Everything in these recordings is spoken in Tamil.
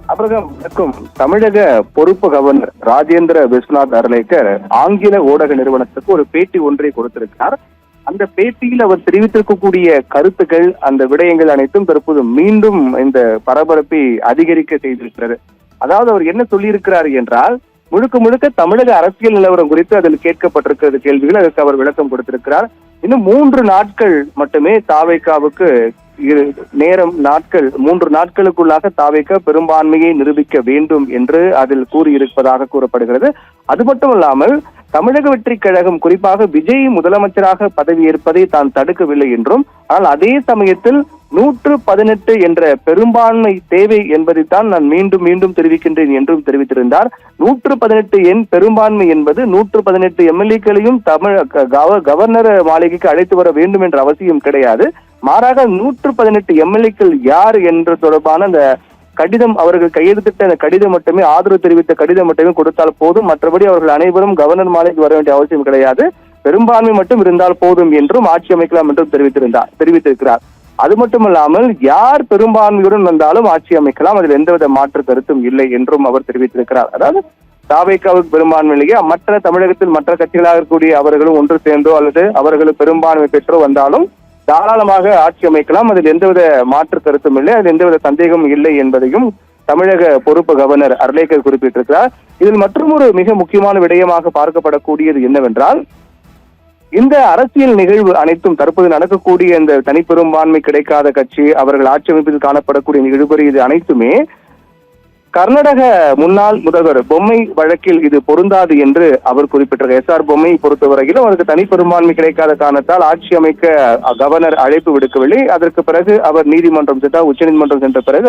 வணக்கம். தமிழக பொறுப்பு கவர்னர் ராஜேந்திர விஸ்வநாத் அர்லேக்கர் ஆங்கில ஊடக நிறுவனத்துக்கு ஒரு பேட்டி ஒன்றை கொடுத்திருக்கிறார். அந்த பேட்டியில் அவர் தெரிவித்திருக்கக்கூடிய கருத்துக்கள், அந்த விடயங்கள் அனைத்தும் தற்போது மீண்டும் இந்த பரபரப்பை அதிகரிக்க செய்திருக்கிறது. அதாவது அவர் என்ன சொல்லியிருக்கிறார் என்றால், முழுக்க முழுக்க தமிழக அரசியல் நிலவரம் குறித்து அதில் கேட்கப்பட்டிருக்கிறது கேள்விகள். அதற்கு அவர் விளக்கம் கொடுத்திருக்கிறார். இன்னும் 3 நாட்கள் மட்டுமே தாவேகாவுக்கு நேரம், 3 நாட்களுக்குள்ளாக தாவேகா பெரும்பான்மையை நிரூபிக்க வேண்டும் என்று அதில் கூறியிருப்பதாக கூறப்படுகிறது. அது மட்டுமல்லாமல் தமிழக வெற்றி கழகம், குறிப்பாக விஜய் முதலமைச்சராக பதவியேற்பதை தான் தடுக்கவில்லை என்றும், ஆனால் அதே சமயத்தில் 118 என்ற பெரும்பான்மை தேவை என்பதைத்தான் நான் மீண்டும் மீண்டும் தெரிவிக்கின்றேன் என்றும் தெரிவித்திருந்தார். 118 எண் பெரும்பான்மை என்பது 118 எம்எல்ஏக்களையும் கவர்னர் மாளிகைக்கு அழைத்து வர வேண்டும் என்ற அவசியம் கிடையாது. மாறாக 118 எம்எல்ஏக்கள் யார் என்று தொடர்பான அந்த கடிதம், அவர்கள் கையெழுத்திட்ட அந்த கடிதம் மட்டுமே, ஆதரவு தெரிவித்த கடிதம் மட்டுமே கொடுத்தால் போதும். மற்றபடி அவர்கள் அனைவரும் கவர்னர் மாளிகைக்கு வர வேண்டிய அவசியம் கிடையாது, பெரும்பான்மை மட்டும் இருந்தால் போதும் என்றும் ஆட்சி அமைக்கலாம் என்றும் தெரிவித்திருக்கிறார். அது மட்டுமல்லாமல் யார் பெரும்பான்மையுடன் வந்தாலும் ஆட்சி அமைக்கலாம், அதில் எந்தவித மாற்று கருத்தும் இல்லை என்றும் அவர் தெரிவித்திருக்கிறார். அதாவது தாவேகாவுக்கு பெரும்பான்மையிலேயே மற்ற தமிழகத்தில் மற்ற கட்சிகளாக இருக்கக்கூடிய அவர்களும் ஒன்று சேர்ந்தோ அல்லது அவர்களும் பெரும்பான்மை பெற்றோ வந்தாலும் தாராளமாக ஆட்சி அமைக்கலாம், அதில் எந்தவித மாற்று கருத்தும் இல்லை, அதில் எந்தவித சந்தேகமும் இல்லை என்பதையும் தமிழக பொறுப்பு கவர்னர் அர்லேக்கர் குறிப்பிட்டிருக்கிறார். இதில் மற்றொரு மிக முக்கியமான விடயமாக பார்க்கப்படக்கூடியது என்னவென்றால், இந்த அரசியல் நிகழ்வு அனைத்தும் தற்போது நடக்கக்கூடிய இந்த தனிப்பெரும்பான்மை கிடைக்காத கட்சி, அவர்கள் ஆட்சி அமைப்பில் காணப்படக்கூடிய நிகழ்வு, இது அனைத்துமே கர்நாடக முன்னாள் முதல்வர் பொம்மை வழக்கில் இது பொருந்தாது என்று அவர் குறிப்பிட்டார். எஸ்ஆர் பொம்மை பொறுத்தவரையிலும் அவருக்கு தனிப்பெரும்பான்மை கிடைக்காத காரணத்தால் ஆட்சி அமைக்க கவர்னர் அழைப்பு விடுக்கவில்லை. அதற்கு பிறகு அவர் நீதிமன்றம் சென்றார். உச்சநீதிமன்றம் சென்ற பிறகு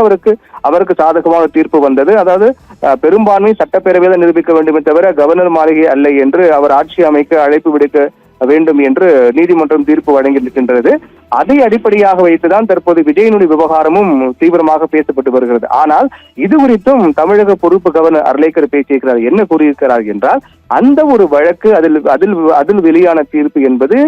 அவருக்கு சாதகமான தீர்ப்பு வந்தது. அதாவது பெரும்பான்மை சட்டப்பேரவையில் நிரூபிக்க வேண்டுமே தவிர கவர்னர் மாளிகை அல்ல என்று அவர் ஆட்சி அமைக்க அழைப்பு விடுக்க வேண்டும் என்று நீதிமன்றம் தீர்ப்பு வழங்கியிருக்கின்றது. அதை அடிப்படையாக வைத்துதான் தற்போது விஜயனுடைய விவகாரமும் தீவிரமாக பேசப்பட்டு வருகிறது. ஆனால் இது குறித்தும் தமிழக பொறுப்பு கவர்னர் அர்லேக்கர் பேசியிருக்கிறார். என்ன கூறியிருக்கிறார் என்றால், அந்த ஒரு வழக்கு, அதில் வெளியான தீர்ப்பு என்பது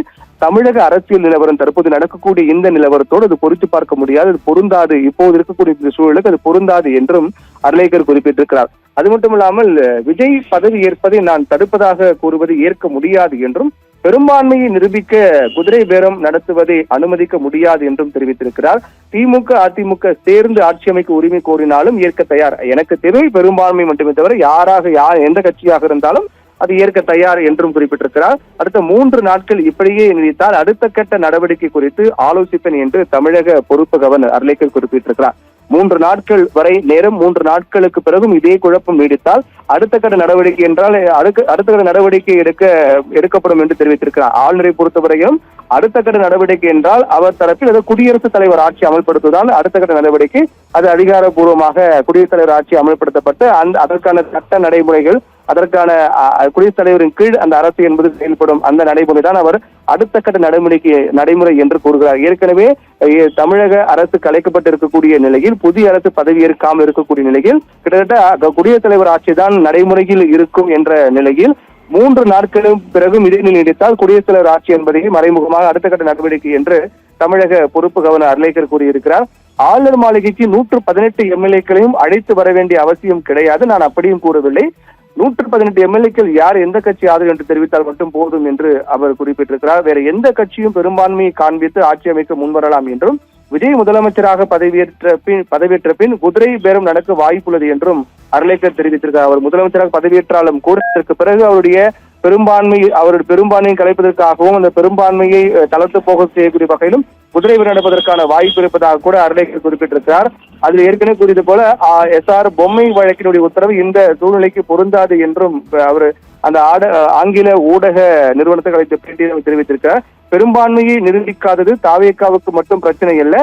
தமிழக அரசியல் நிலவரம், தற்போது நடக்கக்கூடிய இந்த நிலவரத்தோடு அது பொருத்தி பார்க்க முடியாது, அது பொருந்தாது, இப்போது இருக்கக்கூடிய இந்த சூழலுக்கு அது பொருந்தாது என்றும் அர்லேக்கர் குறிப்பிட்டிருக்கிறார். அது மட்டுமில்லாமல் விஜய் பதவி ஏற்பதை நான் தடுப்பதாக கூறுவது ஏற்க முடியாது என்றும், பெரும்பான்மையை நிரூபிக்க குதிரை பேரம் நடத்துவதை அனுமதிக்க முடியாது என்றும் தெரிவித்திருக்கிறார். திமுக அதிமுக சேர்ந்து ஆட்சி அமைக்க உரிமை கோரினாலும் ஏற்க தயார், எனக்கு தேவை பெரும்பான்மை மட்டுமே தவிர எந்த கட்சியாக இருந்தாலும் அது ஏற்க தயார் என்றும் குறிப்பிட்டிருக்கிறார். அடுத்த 3 நாட்கள் இப்படியே நீடித்தால் அடுத்த கட்ட நடவடிக்கை குறித்து ஆலோசிப்பேன் என்று தமிழக பொறுப்பு கவர்னர் அர்லேக்கர் குறிப்பிட்டிருக்கிறார். 3 நாட்கள் வரை நேரம், 3 நாட்களுக்கு பிறகும் இதே குழப்பம் நீடித்தால் அடுத்த கட்ட நடவடிக்கை என்றால் அடுத்த கட்ட நடவடிக்கை எடுக்கப்படும் என்று தெரிவித்திருக்கிறார். ஆளுநரை பொறுத்தவரையும் அடுத்த கட்ட நடவடிக்கை என்றால் அவர் தரப்பில் அது குடியரசுத் தலைவர் ஆட்சி அமல்படுத்துவதால் அடுத்த கட்ட நடவடிக்கை அது அதிகாரப்பூர்வமாக குடியரசுத் தலைவர் ஆட்சி அமல்படுத்தப்பட்டு அதற்கான சட்ட நடைமுறைகள், அதற்கான குடியரசுத் தலைவரின் கீழ் அந்த அரசு என்பது செயல்படும் அந்த நடைமுறை தான் அவர் அடுத்த கட்ட நடைமுறை என்று கூறுகிறார். ஏற்கனவே தமிழக அரசு கலைக்கப்பட்டிருக்கக்கூடிய நிலையில், புதிய அரசு பதவியேற்காமல் இருக்கக்கூடிய நிலையில் கிட்டத்தட்ட குடியரசுத் தலைவர் ஆட்சி தான் நடைமுறையில் இருக்கும் என்ற நிலையில் 3 நாட்களும் பிறகும் இதே நீடித்தால் குடியரசுத் தலைவர் ஆட்சி என்பதை மறைமுகமாக அடுத்த கட்ட நடவடிக்கை என்று தமிழக பொறுப்பு கவர்னர் அர்லேக்கர் கூறியிருக்கிறார். ஆளுநர் மாளிகைக்கு 118 எம்எல்ஏக்களையும் அழைத்து வர வேண்டிய அவசியம் கிடையாது, நான் அப்படியும் கூறவில்லை. 118 எம்எல்ஏக்கள் யார் எந்த கட்சி ஆதரவு என்று தெரிவித்தால் மட்டும் போதும் என்று அவர் குறிப்பிட்டிருக்கிறார். வேற எந்த கட்சியும் பெரும்பான்மையை காண்பித்து ஆட்சி அமைக்க முன்வரலாம் என்றும், விஜய் முதலமைச்சராக பதவியேற்ற பின் குதிரை பேரம் நடக்க வாய்ப்புள்ளது என்றும் அர்லேக்கர் தெரிவித்திருக்கிறார். அவர் முதலமைச்சராக பதவியேற்றாலும் கூட இதற்கு பிறகு அவருடைய பெரும்பான்மையை கலைப்பதற்காகவும் அந்த பெரும்பான்மையை தளர்த்து போக செய்யக்கூடிய வகையிலும் குதிரை பேரம் நடப்பதற்கான வாய்ப்பு இருப்பதாக கூட அர்லேக்கர் குறிப்பிட்டிருக்கிறார். அதில் ஏற்கனவே கூறியது போல எஸ்ஆர் பொம்மை வழக்கினுடைய உத்தரவு இந்த சூழ்நிலைக்கு பொருந்தாது என்றும் அவர் அந்த ஆங்கில ஊடக நிறுவனத்துக்கு அளித்த பேட்டியில் தெரிவித்திருக்கிறார். பெரும்பான்மையை நிரூபிக்காதது தாவேகாவுக்கு மட்டும் பிரச்சனை அல்ல,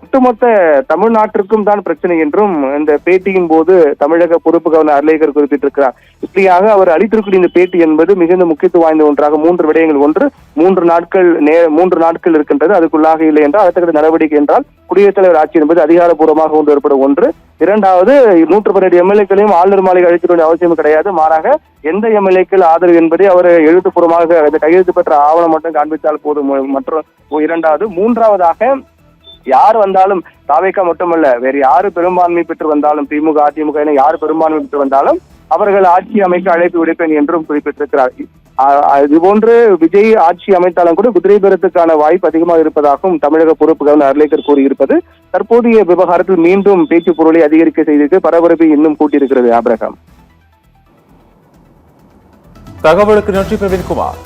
ஒட்டுமொத்த தமிழ்நாட்டிற்கும் தான் பிரச்சனை என்றும் இந்த பேட்டியின் போது தமிழக பொறுப்பு கவர்னர் அர்லேக்கர் குறிப்பிட்டிருக்கிறார். இப்படியாக அவர் அளித்திருக்கிற இந்த பேட்டி என்பது மிகுந்த முக்கியத்துவம் வாய்ந்த ஒன்றாக 3 விடயங்கள். ஒன்று, 3 நாட்கள் இருக்கின்றது, அதுக்குள்ளாக இல்லை என்றால் அடுத்த கட்ட நடவடிக்கை என்றால் குடியரசுத் தலைவர் ஆட்சி என்பது அதிகாரப்பூர்வமாக கொண்டு வரப்படும் ஒன்று. 2வது, 118 எம்எல்ஏக்களையும் ஆளுநர் மாளிகை அழைக்க வேண்டிய அவசியம் கிடையாது, மாறாக எந்த எம்எல்ஏக்கள் ஆதரவு என்பதை அவர் எழுத்துப்பூர்வமாக கையெழுத்து பெற்ற ஆவணம் மட்டும் காண்பித்தால் போதும். 2வது, 3வதாக யார் வந்தாலும் தாவேகா மட்டுமல்ல, வேறு யாரு பெரும்பான்மை பெற்று வந்தாலும், திமுக அதிமுக என யார் பெரும்பான்மை பெற்று வந்தாலும் அவர்கள் ஆட்சி அமைக்க அழைப்பு விடுப்பேன் என்றும் குறிப்பிட்டிருக்கிறார். இதுபோன்று விஜய் ஆட்சி அமைத்தாலும் கூட குதிரை பேரத்துக்கான வாய்ப்பு அதிகமாக இருப்பதாகவும் தமிழக பொறுப்பு கவர்னர் அர்லேக்கர் கூறியிருப்பது தற்போதைய விவகாரத்தில் மீண்டும் பேச்சு பொருளை அதிகரிக்க செய்திருக்கு, பரபரப்பை இன்னும் கூட்டியிருக்கிறது. ஆபிரகாம், தகவலுக்கு நன்றி பிரவீன்குமார்.